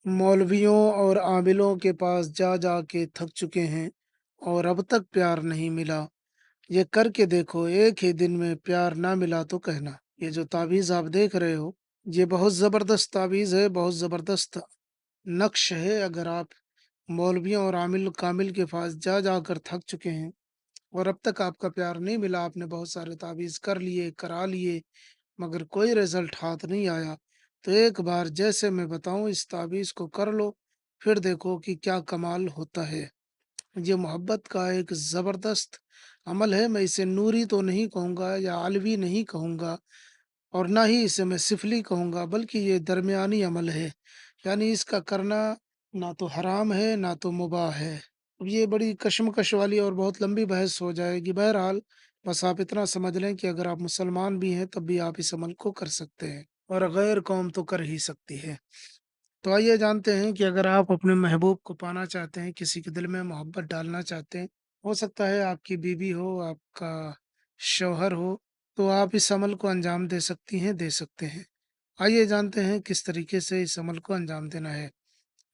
मौलवियों और आमिलों के पास जा जा के थक चुके हैं और अब तक प्यार नहीं मिला। ये करके देखो, एक ही दिन में प्यार ना मिला तो कहना। ये जो तावीज़ आप देख रहे हो, ये बहुत ज़बरदस्त तावीज़ है, बहुत ज़बरदस्त नक्श है। अगर आप मौलवियों और आमिल कामिल के पास जा जाकर थक चुके हैं और अब तक आपका प्यार नहीं मिला, आपने बहुत सारे तावीज़ कर लिए, करा लिए, मगर कोई रिज़ल्ट हाथ नहीं आया, तो एक बार जैसे मैं बताऊँ इस ताबीज़ को कर लो, फिर देखो कि क्या कमाल होता है। ये मोहब्बत का एक ज़बरदस्त अमल है, मैं इसे नूरी तो नहीं कहूँगा या अलवी नहीं कहूँगा और ना ही इसे मैं सिफली कहूँगा, बल्कि ये दरमियानी अमल है। यानी इसका करना ना तो हराम है, ना तो मुबाह है। अब ये बड़ी कशमकश वाली और बहुत लंबी बहस हो जाएगी। बहरहाल, बस आप इतना समझ लें कि अगर आप मुसलमान भी हैं, तब भी आप इस अमल को कर सकते हैं और गैर कौम तो कर ही सकती है। तो आइए जानते हैं कि अगर आप अपने महबूब को पाना चाहते हैं, किसी के दिल में मोहब्बत डालना चाहते हैं, हो सकता है आपकी बीवी हो, आपका शौहर हो, तो आप इस अमल को अंजाम दे सकती हैं, दे सकते हैं। आइए जानते हैं किस तरीके से इस अमल को अंजाम देना है।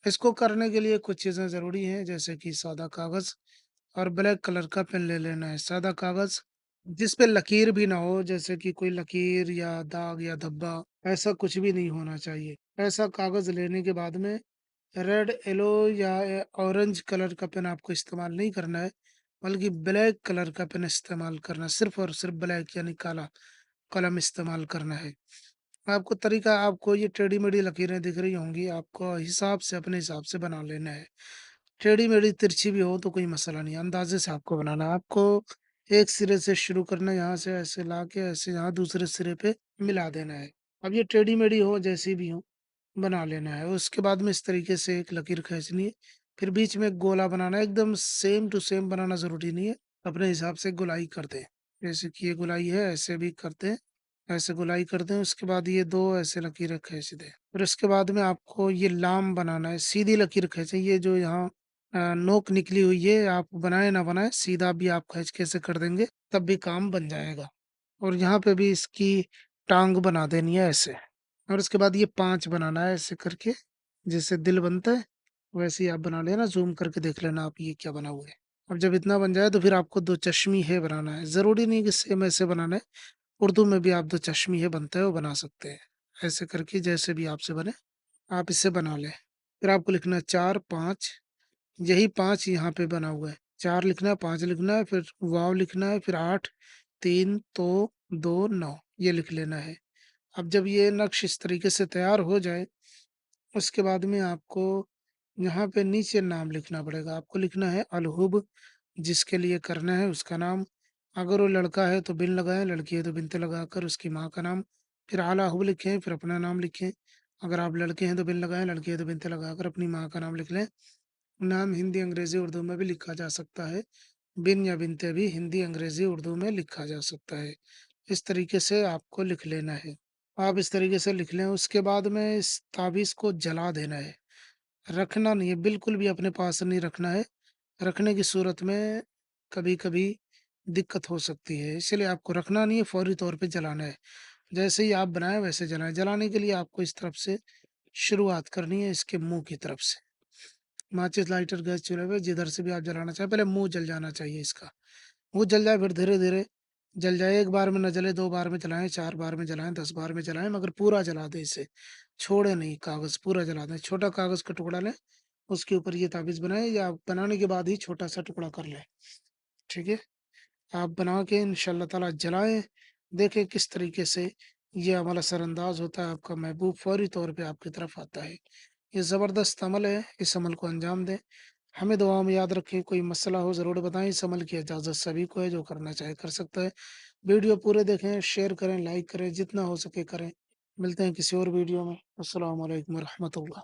इसको करने के लिए कुछ चीज़ें ज़रूरी हैं, जैसे कि सादा कागज़ और ब्लैक कलर का पेन ले लेना है। सादा कागज़ जिस पे लकीर भी ना हो, जैसे कि कोई लकीर या दाग या धब्बा, ऐसा कुछ भी नहीं होना चाहिए। ऐसा कागज़ लेने के बाद में रेड, येलो या ऑरेंज कलर का पेन आपको इस्तेमाल नहीं करना है, बल्कि ब्लैक कलर का पेन इस्तेमाल करना है। सिर्फ़ और सिर्फ़ ब्लैक यानी काला कलम इस्तेमाल करना है। आपको तरीका आपको ये टेढ़ी-मेढ़ी लकीरें दिख रही होंगी, आपको हिसाब से अपने हिसाब से बना लेना है। टेढ़ी-मेढ़ी तिरछी भी हो तो कोई मसला नहीं है, अंदाज़े से आपको बनाना है। आपको एक सिरे से शुरू करना है, यहाँ से ऐसे लाके ऐसे यहाँ दूसरे सिरे पे मिला देना है। अब ये टेढ़ी-मेढ़ी हो, जैसी भी हो, बना लेना है। उसके बाद में इस तरीके से एक लकीर खींचनी है, फिर बीच में एक गोला बनाना है, एकदम सेम टू सेम बनाना ज़रूरी नहीं है, अपने हिसाब से गोलाई कर दें। जैसे कि ये गोलाई है, ऐसे भी करते हैं, ऐसे गोलाई कर दें, उसके बाद ये 2 ऐसे लकीरें खींच दें। फिर उसके बाद में आपको ये लाम बनाना है, सीधी लकीर खींचें, ये जो यहाँ नोक निकली हुई है, आप बनाएँ ना बनाएँ, सीधा भी आप खींच के ऐसे कर देंगे, तब भी काम बन जाएगा। और यहाँ पे भी इसकी टाँग बना देनी है ऐसे। और उसके बाद ये 5 बनाना है ऐसे करके, जैसे दिल बनता है, वैसे ही आप बना लेना, ज़ूम करके देख लेना आप ये क्या बना हुआ है। अब जब इतना बन जाए तो फिर आपको 2 चश्मी है बनाना है, ज़रूरी नहीं कि सेम ऐसे बनाना है, उर्दू में भी आप 2 चश्मी है बनता है, वो बना सकते हैं। ऐसे करके जैसे भी आपसे बने, आप इसे बना लें। फिर आपको लिखना है 4, 5, यही 5 यहाँ पे बना हुआ है। 4 लिखना है, 5 लिखना है, फिर वाव लिखना है, फिर 8, 3, तो 2, 9 ये लिख लेना है। अब जब ये नक्श इस तरीके से तैयार हो जाए, उसके बाद में आपको यहाँ पे नीचे नाम लिखना पड़ेगा। आपको लिखना है अलहुब, जिसके लिए करना है उसका नाम। अगर वो लड़का है तो बिन लगाएँ, लड़की है तो बिनते लगाकर उसकी माँ का नाम, फिर आला हुब लिखें, फिर अपना नाम लिखें। अगर आप लड़के हैं तो बिन लगाएँ, लड़की है तो बिनते लगाकर अपनी माँ का नाम लिख लें। नाम हिंदी, अंग्रेज़ी, उर्दू में भी लिखा जा सकता है। बिन या बिनते भी हिंदी, अंग्रेज़ी, उर्दू में लिखा जा सकता है। इस तरीके से आपको लिख लेना है। आप इस तरीके से लिख लें, उसके बाद में इस ताबीज़ को जला देना है। रखना नहीं है, बिल्कुल भी अपने पास नहीं रखना है। रखने की सूरत में कभी-कभी दिक्कत हो सकती है, इसलिए आपको रखना नहीं है, फौरी तौर पे जलाना है। जैसे ही आप बनाएँ वैसे जलाएँ। जलाने के लिए आपको इस तरफ से शुरुआत करनी है, इसके मुँह की तरफ से। माचिस, लाइटर, गैस चूल्हे पे जिधर से भी आप जलाना चाहें, पहले मुँह जल जाना चाहिए इसका। मुँह जल जाए फिर धीरे-धीरे जल जाए, 1 बार में ना जले, 2 बार में जलाएँ, 4 बार में जलाएँ, 10 बार में जलाएँ, मगर पूरा जला दें इसे। छोड़े नहीं कागज़, पूरा जला दें। छोटा कागज़ का टुकड़ा लें, उसके ऊपर ये ताबीज़ बनाएँ या बनाने के बाद ही छोटा-सा टुकड़ा कर लें, ठीक है? आप बना के इंशाअल्लाह ताला जलाएँ, देखें किस तरीके से ये अमल असरअंदाज़ होता है, आपका महबूब फ़ौरी तौर पे आपकी तरफ आता है। ये ज़बरदस्त अमल है, इस अमल को अंजाम दें। हमें दुआओं में याद रखें, कोई मसला हो ज़रूर बताएँ, इस अमल की इजाज़त सभी को है, जो करना चाहे कर सकता है। वीडियो पूरे देखें, शेयर करें, लाइक करें, जितना हो सके करें। मिलते हैं किसी और वीडियो में। अस्सलामु अलैकुम व रहमतुल्लाह।